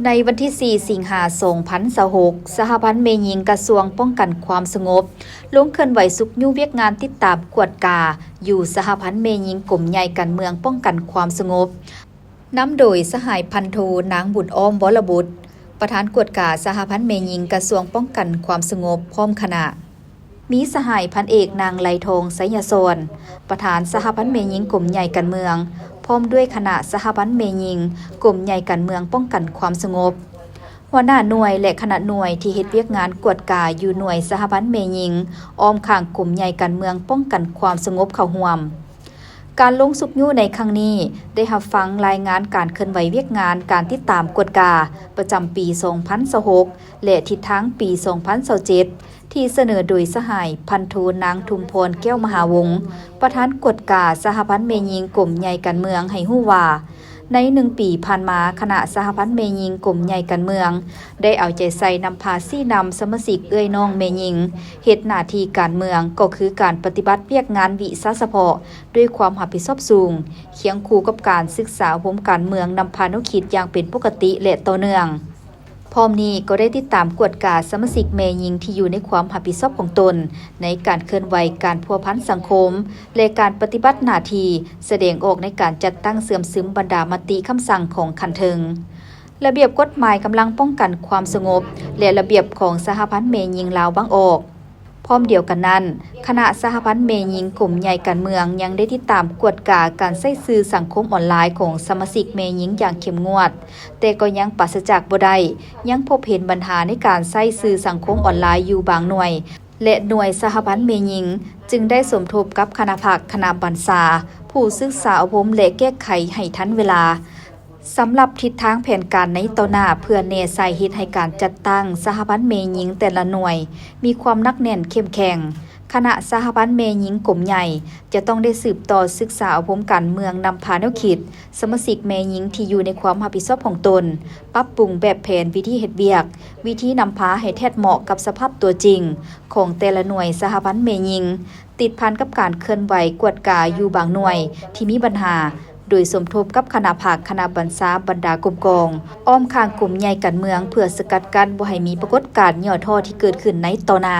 ในวันที่ 4 สิงหาคม 2026 สหพันธ์เมยิงกระทรวงป้องกันความสงบลงเคลื่อนไหวสุกยุ่เวียกงานติดตามกวดกาอยู่สหพันธ์เมยิงกลุ่มใหญ่การเมืองป้องกันความสงบนำโดยสหายพันโทนางบุญอ้อมวรบุตรประธานกวดกาสหพันธ์เมยิงกระทรวงป้องกันความสงบพร้อมคณะมีสหายพันเอกนางไลทองไสยสรประธานสหพันธ์เมยิงกลุ่มใหญ่การเมืองพร้อมด้วยคณะสหพันธ์เมยิงกลุ่มใหญ่การเมืองป้องกันความสงบหัวหน้าหน่วยและคณะหน่วยที่เฮ็ดเวียกงานกวดกาอยู่หน่วยสหพันธ์เมยิงอ้อมข้างกลุ่มใหญ่การเมืองป้องกันความสงบเข้าร่วมการลงสุกยู่ในครั้งนี้ได้รับฟังรายงานการเคลื่อนไหวเวียกงานการติดตามกวดกาประจำปี 2026 และทิศทางปี 2027 ที่เสนอโดยสหายพันโทนางทุมพรแก้วมหาวงศ์ประธานกวดกาสหพันธ์เมยิงกลุ่มใหญ่การเมืองให้ฮู้ว่าใน1 ปีผ่านมาคณะสหพันธ์เมยิงกลุ่มใหญ่การเมืองได้เอาใจใส่นำพาซี่นำสมาชิกเอื้อยน้องเมยิงเฮ็ดหน้าที่การเมืองก็คือการปฏิบัติเวียกงานวิสาเฉพาะด้วยความรับผิดชอบสูงเคียงคู่กับการศึกษาอบรมการเมืองนำพาแนวคิดอย่างเป็นปกติและต่อเนื่องพร้อมนี้ก็ได้ติดตามกวดกาสมาชิกเมยิงที่อยู่ในความรับผิดชอบของตนในการเคลื่อนไหวการพัวพันสังคมและการปฏิบัติหน้าที่แสดงออกในการจัดตั้งเสื่อมซึมบรรดามติคำสั่งของคันเทิงระเบียบกฎหมายกำลังป้องกันความสงบและระเบียบของสหพันธ์เมยิงลาวบางออกพร้อมเดียวกันนั้นคณะสหพันธ์เมยิงกลุ่มใหญ่การเมืองยังได้ติดตามกวดกาการใช้สื่อสังคมออนไลน์ของสมาชิกเมยิงอย่างเข้มงวดแต่ก็ยังปราศจากบ่ได้ยังพบเห็นปัญหาในการใช้สื่อสังคมออนไลน์อยู่บางหน่วยและหน่วยสหพันธ์เมยิงจึงได้สมทบกับคณะภาคคณะบรรษาผู้ศึกษาอบรมและแก้ไขให้ทันเวลาสำหรับทิศทางแผนการในต่อหน้าเพื่อแนสายเหตุให้การจัดตั้งสหพันธ์เมยิงแต่ละหน่วยมีความนักแน่นเข้มแข็งคณะสหพันธ์เมยิงกลุ่มใหญ่จะต้องได้สืบต่อศึกษาอบรมการเมืองนำพาแนวคิดสมาชิกเมยิงที่อยู่ในความรับผิดชอบของตนปรับปรุงแบบแผนวิธีเฮ็ดเวียกวิธีนำพาให้แท้เหมาะกับสภาพตัวจริงของแต่ละหน่วยสหพันธ์เมยิงติดพันกับการเคลื่อนไหวกวดกาอยู่บางหน่วยที่มีปัญหาโดยสมทบกับคณะภาคคณะบรรษาบรรดากลุ่มกองอ้อมข้างกลุ่มใหญ่การเมืองเพื่อสกัดกั้นบ่ให้มีปรากฏการณ์ย่อท้อที่เกิดขึ้นในต่อหน้า